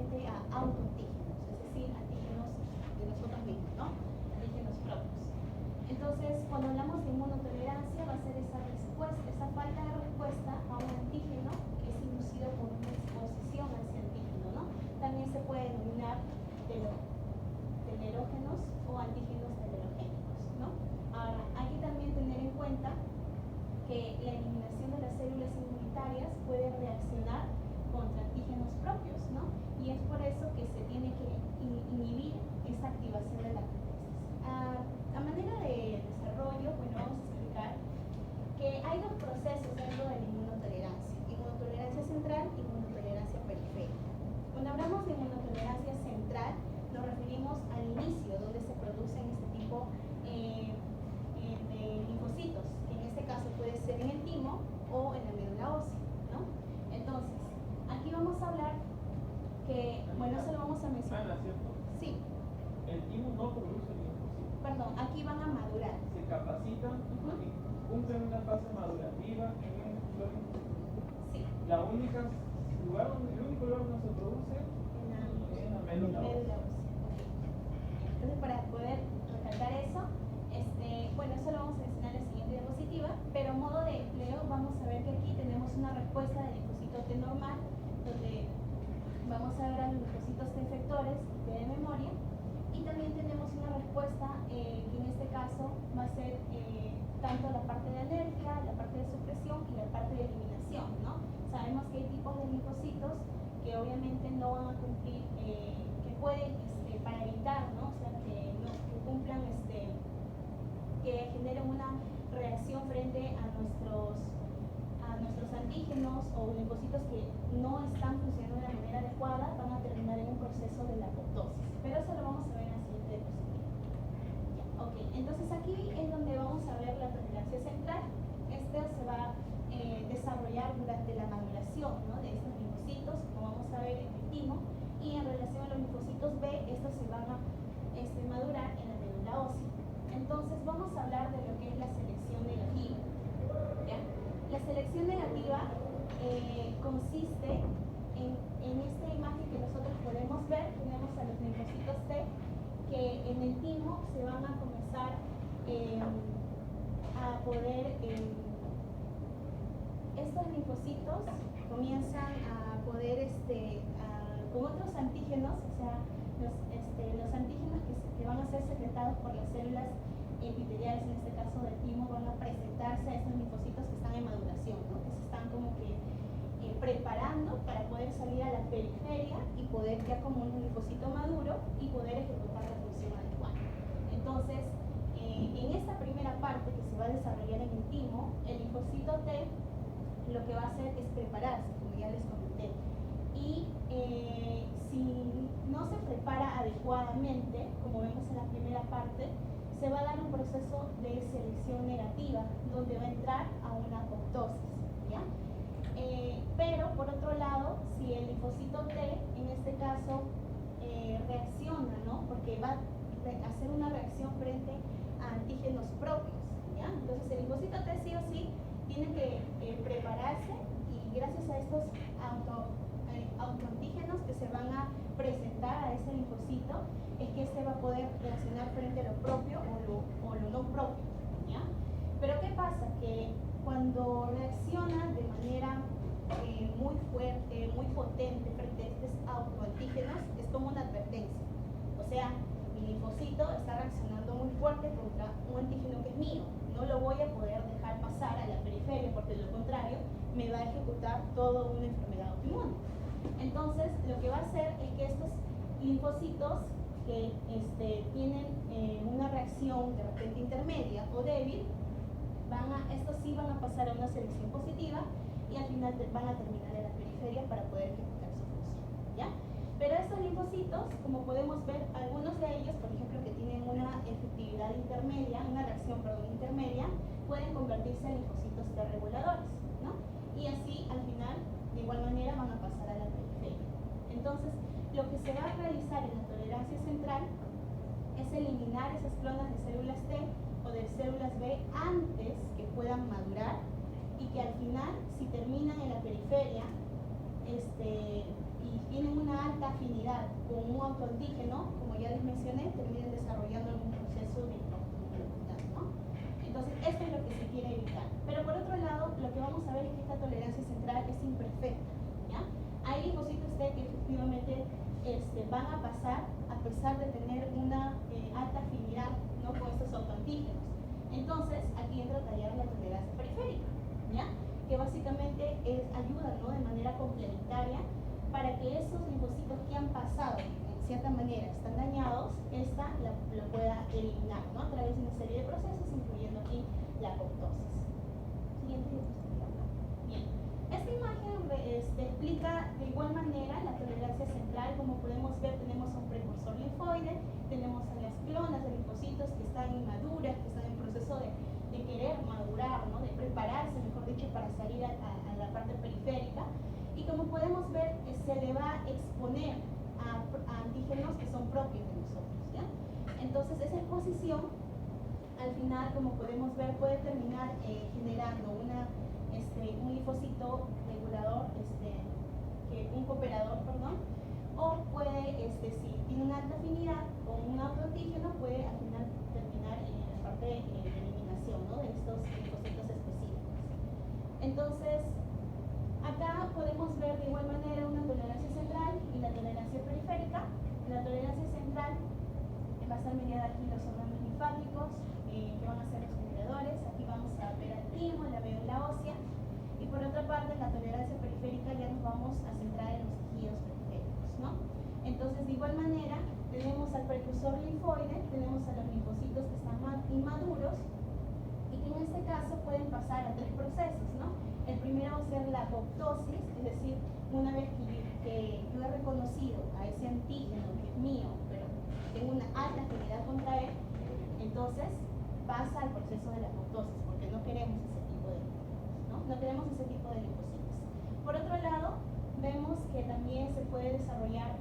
frente a autoantígenos, es decir, antígenos de nosotros mismos, ¿no? Antígenos propios. Entonces, cuando hablamos de inmunotolerancia, va a ser esa respuesta, esa falta de respuesta a un antígeno que es inducido por una exposición a ese antígeno, ¿no? También se puede denominar telerógenos o antígenos telerogénicos, ¿no? Ahora, hay que también tener en cuenta que la eliminación de las células inmunitarias puede reaccionar contra antígenos propios, ¿no? Y es por eso que se tiene que inhibir esta activación de la proteína. A manera de desarrollo, bueno, vamos a explicar que hay dos procesos dentro de la inmunotolerancia: inmunotolerancia central y inmunotolerancia periférica. Cuando hablamos de inmunotolerancia central, nos referimos al inicio, donde se producen este tipo de linfocitos, que en este caso puede ser en el timo o en la médula ósea, ¿no? Entonces, aquí vamos a hablar que, bueno, eso lo vamos a mencionar. ¿Cierto? Sí. El timo no produce linfocitos. Perdón, aquí van a madurar. Se capacitan y cumplen una fase madurativa en el linfocito. Sí. El único lugar donde se produce es en la médula ósea. Entonces, para poder recalcar eso, bueno, eso lo vamos a mencionar en la siguiente diapositiva, pero a modo de empleo vamos a ver que aquí tenemos una respuesta del linfocito T normal, donde vamos a ver a los linfocitos T efectores T de memoria, y también tenemos una respuesta que en este caso va a ser tanto la parte de alergia, la parte de supresión y la parte de eliminación, ¿no? Sabemos que hay tipos de linfocitos que obviamente no van a cumplir, que pueden, para evitar, ¿no? O sea, que cumplan, que generen una reacción frente a nuestros antígenos o linfocitos que no están funcionando de la manera adecuada, van a terminar en un proceso de la apoptosis. Pero eso lo vamos a ver en la siguiente diapositiva. Ok, entonces aquí es donde vamos a ver la tolerancia central. Se va a desarrollar durante la maduración, ¿no?, de estos linfocitos, como vamos a ver en el timo, y en relación a los linfocitos B, estos se van a madurar en la médula ósea. Entonces vamos a hablar de lo que es la selección negativa, ¿ya? La selección negativa consiste en esta imagen que nosotros podemos ver. Tenemos a los linfocitos T que en el timo se van a comenzar a poder, estos linfocitos comienzan a poder, con otros antígenos, o sea, los antígenos que van a ser secretados por las células epiteliales, en este caso del timo, van a presentarse a estos linfocitos que están en maduración, ¿no?, que se están como que preparando para poder salir a la periferia y poder ya como un linfocito maduro y poder ejecutar la función adecuada. Entonces, en esta primera parte que se va a desarrollar en el timo, el linfocito T lo que va a hacer es prepararse, como ya les comenté. Y si no se prepara adecuadamente, como vemos en la primera parte, se va a dar un proceso de selección negativa, donde va a entrar a una apoptosis, ¿ya? Pero por otro lado, si el linfocito T, en este caso, reacciona, ¿no?, porque va a hacer una reacción frente a antígenos propios, ¿ya? Entonces el linfocito T sí o sí tiene que prepararse, y gracias a estos autoantígenos que se van a presentar a ese linfocito, es que va a poder reaccionar frente a lo propio o lo no propio, ¿ya? Pero ¿qué pasa? Que cuando reacciona de manera muy fuerte, muy potente frente a estos autoantígenos, es como una advertencia. O sea, mi linfocito está reaccionando muy fuerte contra un antígeno que es mío. No lo voy a poder dejar pasar a la periferia, porque de lo contrario me va a ejecutar toda una enfermedad autoinmune. Entonces, lo que va a hacer es que estos linfocitos que tienen una reacción de repente intermedia o débil, estos sí van a pasar a una selección positiva y al final van a terminar en la periferia para poder ejecutar su función, ¿ya? Pero estos linfocitos, como podemos ver, algunos de ellos, por ejemplo, que tienen una efectividad intermedia, una reacción, intermedia, pueden convertirse en linfocitos T reguladores, ¿no? Y así, al final, de igual manera, van a pasar a la periferia. Entonces, lo que se va a realizar en la tolerancia central es eliminar esas clonas de células T o de células B antes que puedan madurar, y que al final, si terminan en la periferia y tienen una alta afinidad con un autoantígeno, como ya les mencioné, terminen desarrollando algún proceso de autoinmunidad, ¿no? Entonces, esto es lo que se quiere evitar. Pero por otro lado, lo que vamos a ver es que esta tolerancia central es imperfecta, ¿ya? Hay linfocitos T que efectivamente van a pasar a pesar de tener una alta afinidad, ¿no?, con estos autoantígenos. Entonces, aquí entra a tallar la tolerancia periférica, ¿ya?, que básicamente ayuda, ¿no?, de manera complementaria para que esos linfocitos que han pasado, en cierta manera están dañados, esta lo pueda eliminar, ¿no?, a través de una serie de procesos, incluyendo aquí la apoptosis. Siguiente diapositiva. Bien. Esta imagen explica de igual manera la tolerancia central. Como podemos ver, tenemos un precursor linfoide, tenemos a las clonas de linfocitos que están inmaduras, que están en proceso de querer madurar, ¿no?, de prepararse, mejor dicho, para salir a la parte periférica. Y como podemos ver, se le va a exponer a antígenos que son propios de nosotros, ¿ya? Entonces, esa exposición, al final, como podemos ver, puede terminar generando un linfocito regulador, un cooperador, perdón, o puede, si tiene una alta afinidad con un autoantígeno, puede al final terminar en la parte de eliminación, ¿no?, de estos linfocitos específicos. Entonces, acá podemos ver de igual manera una tolerancia central y la tolerancia periférica. La tolerancia central va a estar mediada aquí los órganos linfáticos, que van a ser los generadores. Aquí vamos a ver al timo, la médula ósea. Y por otra parte, la tolerancia periférica ya nos vamos a centrar en los tejidos periféricos, ¿no? Entonces, de igual manera, tenemos al precursor linfoide, tenemos a los linfocitos que están inmaduros y que en este caso pueden pasar a 3 procesos, ¿no? El primero va a ser la apoptosis, es decir, una vez que yo he reconocido a ese antígeno que es mío, pero tengo una alta afinidad contra él, entonces pasa al proceso de la apoptosis, porque no queremos ese tipo de linfocitos, ¿no? No queremos ese tipo de linfocitos. Por otro lado, vemos que también se puede desarrollar,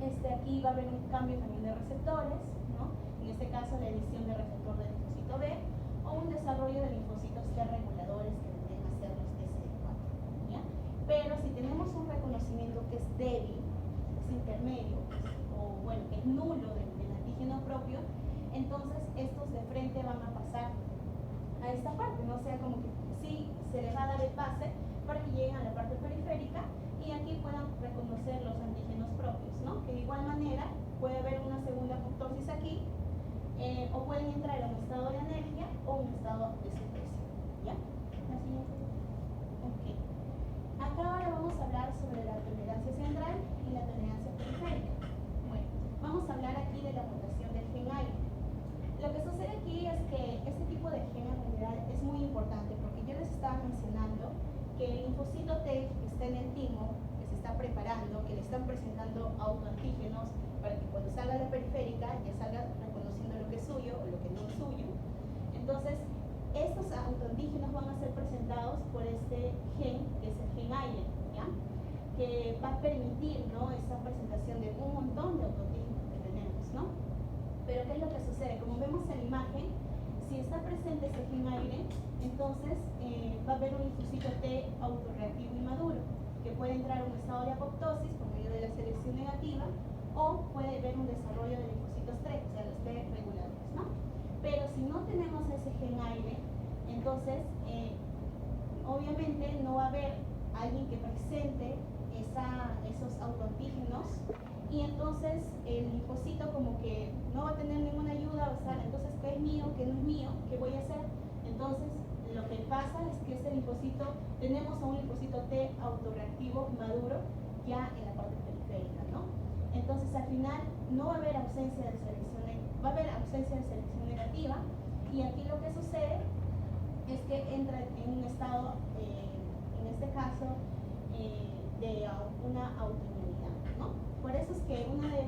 aquí va a haber un cambio también de receptores, ¿no? En este caso, la edición de receptor del linfocito B, o un desarrollo de linfocitos T reguladores que vendrían a ser los TCD4, ¿ya? Pero si tenemos un reconocimiento que es débil, es intermedio, o bueno, es nulo del antígeno propio, entonces estos de frente van a pasar a esta parte, ¿no? O sea, como que sí se les va a dar el pase para que lleguen a la parte periférica y aquí puedan reconocer los antígenos propios, ¿no? Que de igual manera puede haber una segunda apoptosis aquí, o pueden entrar en un estado de anergia o un estado de supresión, ¿ya? La siguiente. Ok. Acá ahora vamos a hablar sobre la tolerancia central y la tolerancia periférica. Bueno, vamos a hablar aquí de la mutación del gen AIRE. Lo que sucede aquí es que este tipo de gen en realidad es muy importante porque yo les estaba mencionando que el linfocito T que está en el timo, que se está preparando, que le están presentando autoantígenos para que cuando salga a la periférica ya salga reconociendo lo que es suyo o lo que no es suyo. Entonces, estos autoantígenos van a ser presentados por este gen, que es el gen AIRE, ¿ya?, que va a permitir, ¿no?, esa presentación de un montón de autoantígenos que tenemos, ¿no? Pero ¿qué es lo que sucede? Como vemos en la imagen, si está presente ese gen AIRE, entonces va a haber un linfocito T autorreactivo inmaduro, que puede entrar a un estado de apoptosis por medio de la selección negativa, o puede haber un desarrollo de linfocitos T, o sea, los T reguladores, ¿no? Pero si no tenemos ese gen AIRE, entonces obviamente no va a haber alguien que presente esos autoantígenos, y entonces el linfocito como que no va a tener ninguna ayuda, va a estar, entonces, ¿qué es mío? ¿Qué no es mío? ¿Qué voy a hacer? Entonces, lo que pasa es que este linfocito, tenemos a un linfocito T autorreactivo maduro ya en la parte periférica, ¿no? Entonces, al final, no va a haber ausencia de selección, va a haber ausencia de selección negativa, y aquí lo que sucede es que entra en un estado, en este caso, de una autoinmunidad, ¿no? Por eso es que una de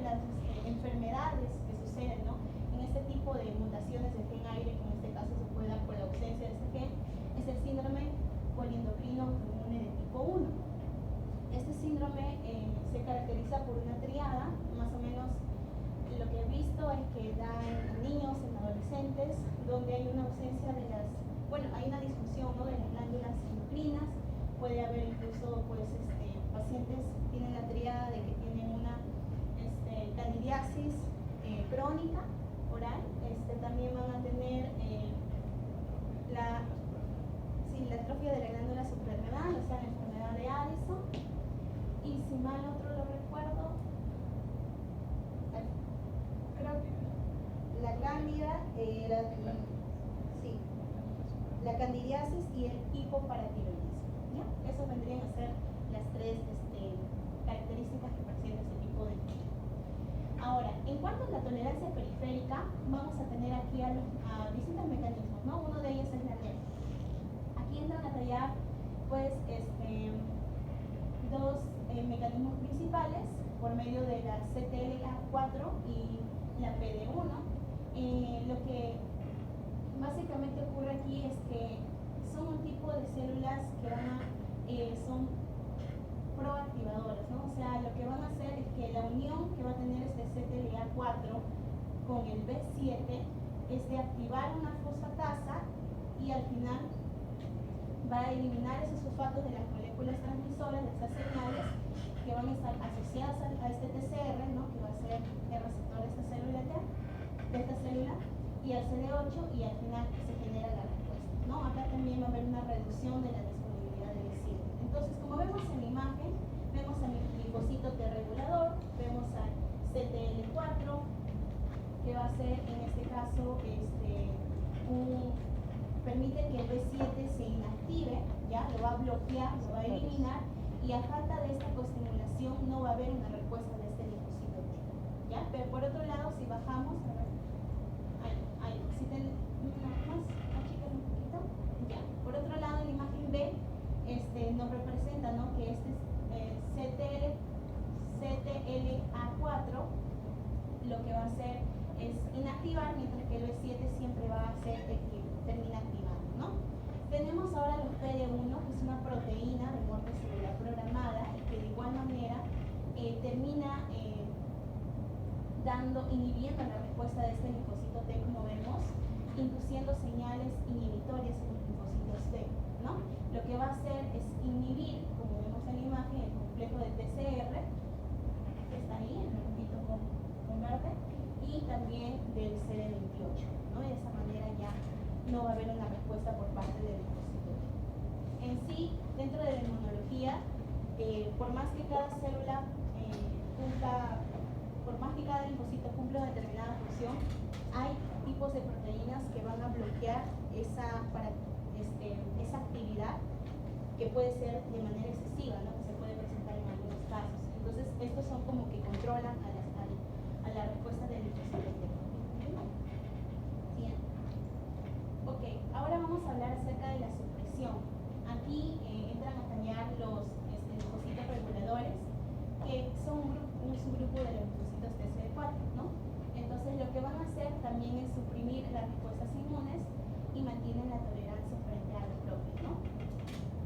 las enfermedades que suceden, ¿no?, en este tipo de mutaciones del gen AIRE, que en este caso se puede dar por la ausencia de este gen, es el síndrome poliendocrino autoinmune de tipo 1. Este síndrome se caracteriza por una triada, más o menos lo que he visto es que da en niños, en adolescentes, donde hay una ausencia de hay una disfunción, ¿no?, de las glándulas endocrinas. Puede haber incluso pacientes cándida, la candidiasis y el hipoparatiroidismo, ¿ya? Esos vendrían a ser las tres características que presenta este tipo de enfermedad. Ahora, en cuanto a la tolerancia periférica, vamos a tener aquí a distintos mecanismos, ¿no? Uno de ellos es la alergia. Aquí entran a tallar, pues, dos mecanismos principales por medio de la CTLA4 y la PD1. Lo que básicamente ocurre aquí es que son un tipo de células que son proactivadoras, ¿no? O sea, lo que van a hacer es que la unión que va a tener este CTLA4 con el B7 es de activar una fosfatasa y al final va a eliminar esos fosfatos de las moléculas transmisoras de estas señales que van a estar asociadas a este TCR, ¿no? Que va a ser el receptor de esta célula y al CD8 y al final se genera la respuesta, ¿no? Acá también va a haber una reducción de la disponibilidad del B7. Entonces, como vemos en la imagen, vemos al linfocito T regulador, vemos al CTL4, que va a ser en este caso permite que el B7 se inactive, ya lo va a bloquear, lo va a eliminar, y a falta de esta coestimulación no va a haber una respuesta de este linfocito T, ¿ya? Pero por otro lado, si bajamos, a ver, si más, achícalo un poquito, ya. Por otro lado, en la imagen B, nos representa, ¿no? Que CTLA4 lo que va a hacer es inactivar, mientras que el B7 siempre va a ser el que termina activando, ¿no? Tenemos ahora los PD1, que es una proteína de muerte celular programada y que de igual manera termina inhibiendo la respuesta de este linfocito T, como vemos, induciendo señales inhibitorias en los linfocitos T, ¿no? Lo que va a hacer es inhibir, como vemos en la imagen, el complejo de TCR, que está ahí, el rojito con verde, y también del CD28, ¿no? Y de esa manera ya no va a haber una respuesta por parte del linfocito T. En sí, dentro de la inmunología, por más que cada célula por más que cada linfocito cumpla una determinada función, hay tipos de proteínas que van a bloquear esa actividad, que puede ser de manera excesiva, ¿no? Que se puede presentar en algunos casos. Entonces, estos son como que controlan a la respuesta del linfocito T. Bien. Ok, ahora vamos a hablar acerca de la supresión. Aquí entran a tallar los linfocitos reguladores, que son un subgrupo de los linfocitos TCD4, ¿no? Entonces, lo que van a hacer también es suprimir las respuestas inmunes y mantienen la tolerancia frente a los propios, ¿no?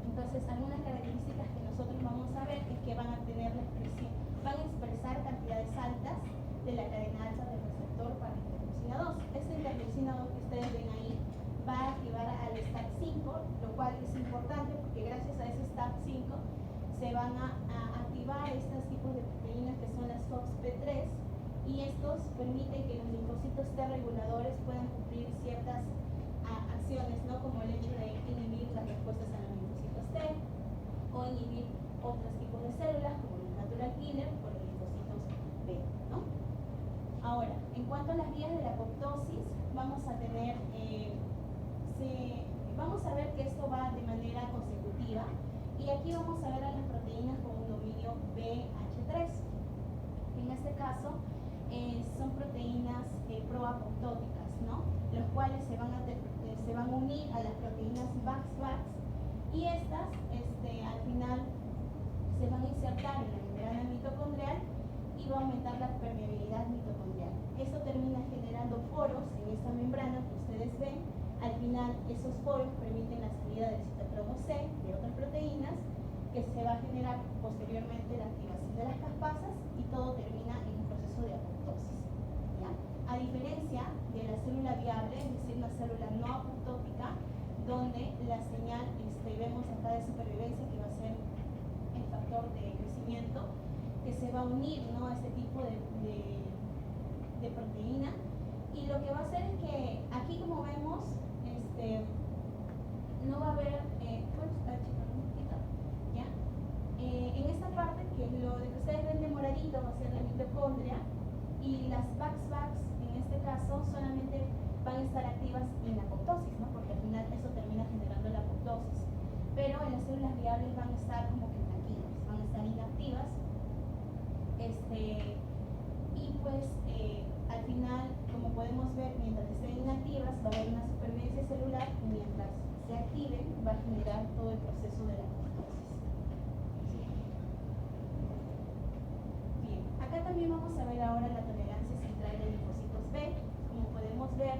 Entonces, algunas características que nosotros vamos a ver es que van a expresar cantidades altas de la cadena alfa del receptor para interleucina 2. Esta interleucina 2 que ustedes ven ahí va a activar al STAT5, lo cual es importante porque gracias a ese STAT5 se van a activar estos tipos de proteínas que son las FOXP3, y estos permiten que los linfocitos T reguladores puedan cumplir ciertas acciones, ¿no? Como el hecho de inhibir las respuestas a los linfocitos T o inhibir otros tipos de células como los natural killer o los linfocitos B, ¿no? Ahora, en cuanto a las vías de la apoptosis, vamos a tener vamos a ver que esto va de manera consecutiva, y aquí vamos a ver a las proteínas con un dominio BH3. En este caso son proteínas proapoptóticas, ¿no? Los cuales se van a unir a las proteínas VAX-VAX, y estas al final se van a insertar en la membrana mitocondrial y va a aumentar la permeabilidad mitocondrial. Esto termina generando poros en esta membrana que ustedes ven. Al final, esos poros permiten la salida del citocromo C de otras proteínas, que se va a generar posteriormente la activación de las caspasas, y todo termina en un proceso de apoptosis, ¿ya? A diferencia de la célula viable, es decir, una célula no apoptótica, donde la señal, vemos acá de supervivencia, que va a ser el factor de crecimiento, que se va a unir, ¿no? A este tipo de proteína, y lo que va a hacer es que aquí, como vemos, no va a haber, ¿ya? En esta parte, que lo de que ustedes ven de moradito va a ser la mitocondria, Y las VAX en este caso solamente van a estar activas en la apoptosis, ¿no? Porque al final eso termina generando la apoptosis. Pero en las células viables van a estar como que tranquilas, van a estar inactivas. Y pues al final, como podemos ver, mientras estén inactivas va a haber una supervivencia celular y mientras se activen va a generar todo el proceso de la apoptosis. Bien, acá también vamos a ver ahora la tolerancia central de linfocitos B. Como podemos ver,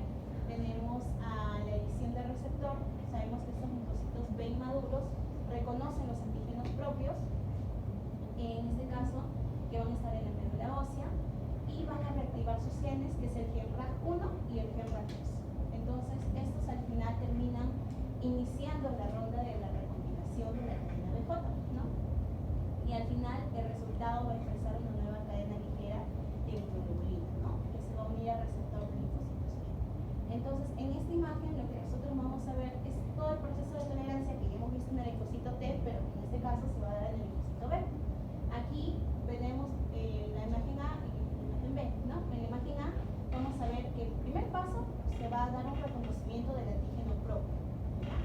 tenemos a la edición de receptor. Sabemos que estos linfocitos B inmaduros reconocen los antígenos propios, en este caso, que van a estar en la médula ósea, y van a reactivar sus genes, que es el gen RAG1 y el gen RAG2. Entonces, estos al final terminan iniciando la ronda de la recombinación de la cadena BJ, ¿no? Y al final, el resultado va a expresar una nueva cadena ligera de inmunoglobulina, ¿no? Que se va a unir al receptor de linfocitos B. Entonces, en esta imagen, lo que nosotros vamos a ver es todo el proceso de tolerancia que ya hemos visto en el linfocito T, pero en este caso se va a dar en el linfocito B. Aquí tenemos la imagen A y la imagen B, ¿no? En la imagen A vamos a ver que el primer paso se va a dar un reconocimiento del antígeno propio, ¿ya?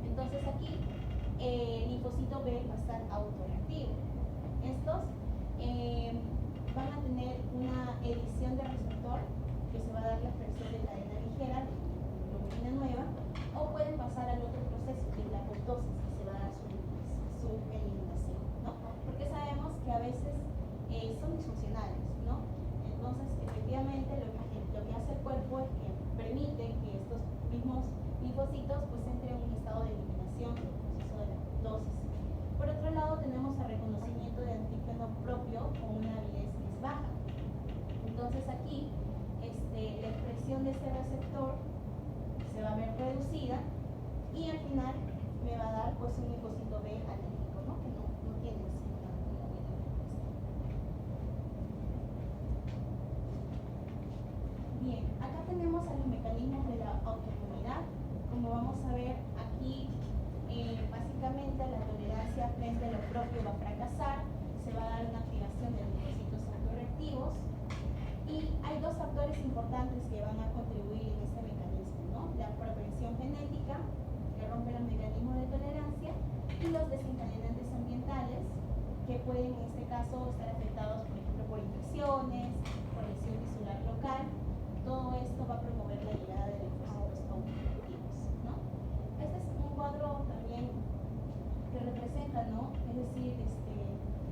Entonces aquí el linfocito B va a estar autorreactivo. Estos van a tener una edición de receptor, que se va a dar la expresión de cadena ligera de globulina nueva, o pueden pasar al otro proceso, que es la apoptosis, que se va a dar su eliminación, ¿no? Porque sabemos que a veces son disfuncionales, ¿no? Entonces, efectivamente, lo que hace el cuerpo es que permite que estos mismos linfocitos pues entren en un estado de eliminación del proceso de la apoptosis. Por otro lado, tenemos el reconocimiento de antígeno propio con una avidez que es baja. Entonces aquí, la expresión de este receptor se va a ver reducida y al final me va a dar pues un linfocito B alérgico, ¿no? Que no tiene así una buena respuesta. Bien, acá tenemos a los mecanismos de la autoinmunidad. Como vamos a ver aquí, básicamente la tolerancia frente a lo propio va a fracasar, se va a dar una activación de linfocitos autorreactivos. Y hay dos factores importantes que van a contribuir en este mecanismo, ¿no? La propensión genética, que rompe los mecanismos de tolerancia, y los desencadenantes ambientales, que pueden en este caso estar afectados, por ejemplo, por infecciones, por lesión tisular local. Todo esto va a promover la llegada de linfocitos autorreactivos, ¿no? Este es un cuadro también que representa, ¿no? Es decir,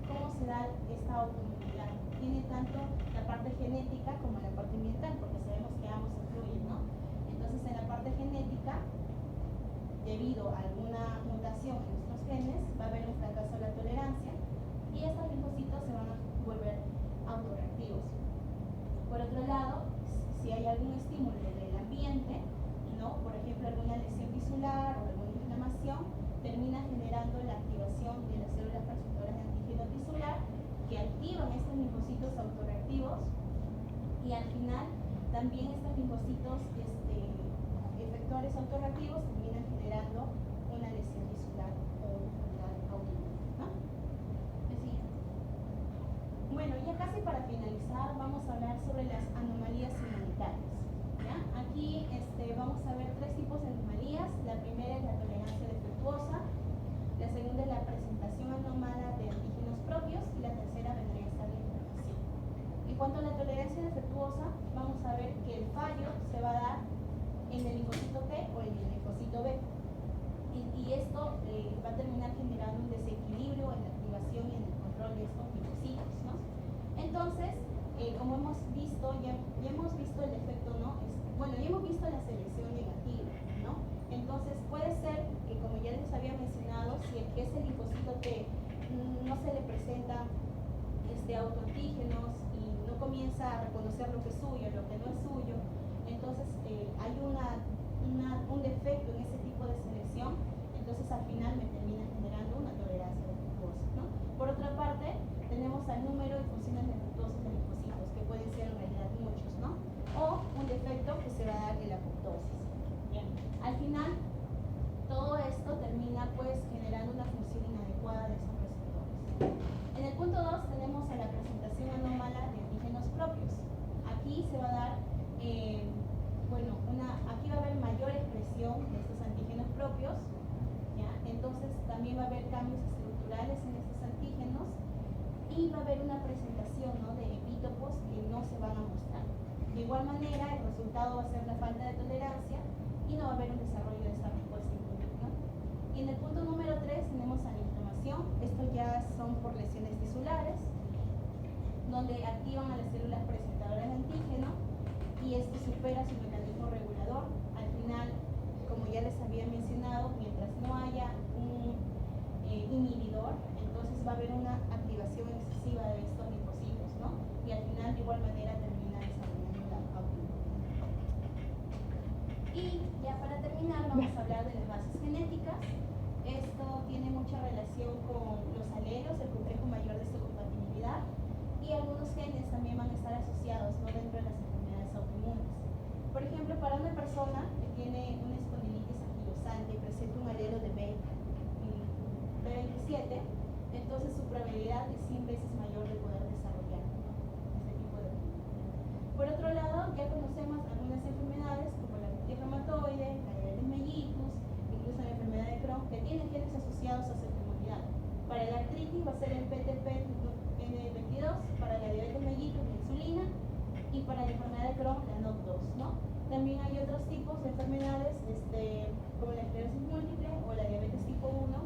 cómo se da esta autoinmunidad. Tiene tanto la parte genética como la parte ambiental, porque sabemos que ambos influyen, ¿no? Entonces, en la parte genética, debido a alguna mutación en nuestros genes, va a haber un fracaso de la tolerancia y estos linfocitos se van a volver autorreactivos. Por otro lado, si hay algún estímulo del ambiente, ¿no? Por ejemplo, alguna lesión tisular o alguna inflamación, termina generando la activación de las células receptoras de antígeno tisular, que activan estos linfocitos autorreactivos y al final también estos linfocitos efectores autorreactivos terminan generando una lesión tisular o una enfermedad autoinmune, ¿no? Bueno, ya casi para finalizar vamos a hablar sobre las anomalías inmunitarias, ¿ya? Aquí vamos a ver tres tipos de anomalías. La primera es la tolerancia defectuosa, la segunda es la presentación anómala de antígenos propios y la tercera vendría a ser la inflamación. En cuanto a la tolerancia defectuosa, vamos a ver que el fallo se va a dar en el linfocito T o en el linfocito B. Y esto va a terminar generando un desequilibrio en la activación y en el control de estos linfocitos, ¿no? Entonces, como hemos visto, ya hemos visto el efecto, ¿no? Ya hemos visto la selección negativa, ¿no? Entonces, puede ser que, como ya les había mencionado, si el que es el linfocito T no se le presenta autoantígenos y no comienza a reconocer lo que es suyo, lo que no es suyo, entonces hay un defecto en ese tipo de selección, entonces al final me termina generando una tolerancia defectuosa, ¿no? Por otra parte, tenemos al número de funciones defectuosas de linfocitos, que pueden ser en realidad muchos, ¿no? O un defecto que se va a dar en la apoptosis. Bien, al final, todo esto termina pues generando una función inadecuada de esos receptores. En el punto 2 tenemos a la presentación anómala de antígenos propios. Aquí se va a dar, aquí va a haber mayor expresión de estos antígenos propios, ¿ya? Entonces también va a haber cambios estructurales en estos antígenos y va a haber una presentación, ¿no?, de epítopos que no se van a mostrar. De igual manera, el resultado va a ser la falta de tolerancia y no va a haber un desarrollo de esta respuesta inmune, ¿no? Y en el punto número 3 tenemos a la inflamación. Estos ya son por lesiones tisulares, donde activan a las células presentadoras de antígeno y esto supera su mecanismo regulador. Al final, como ya les había mencionado, mientras no haya un inhibidor, entonces va a haber una activación excesiva de estos linfocitos, ¿no? Y al final, de igual manera, termina desarrollando la autoinmunidad. Y ya para terminar, vamos a hablar de las bases genéticas. Esto tiene mucha relación con los alelos, el complejo mayor de histocompatibilidad, y algunos genes también van a estar asociados, ¿no?, dentro de las enfermedades autoinmunes. Por ejemplo, para una persona que tiene una espondilitis anquilosante y presenta un alelo de B27, entonces su probabilidad es 100 veces mayor de poder desarrollar, ¿no?, este tipo de enfermedad. Por otro lado, ya conocemos algunas enfermedades como la artritis reumatoide, la diabetes mellitus, incluso la enfermedad de Crohn, que tienen genes asociados a su autoinmunidad. Para la artritis va a ser el PTP-N22, para la diabetes mellitus la insulina y para la enfermedad de Crohn la NOT2, ¿no? También hay otros tipos de enfermedades como la esclerosis múltiple o la diabetes tipo 1,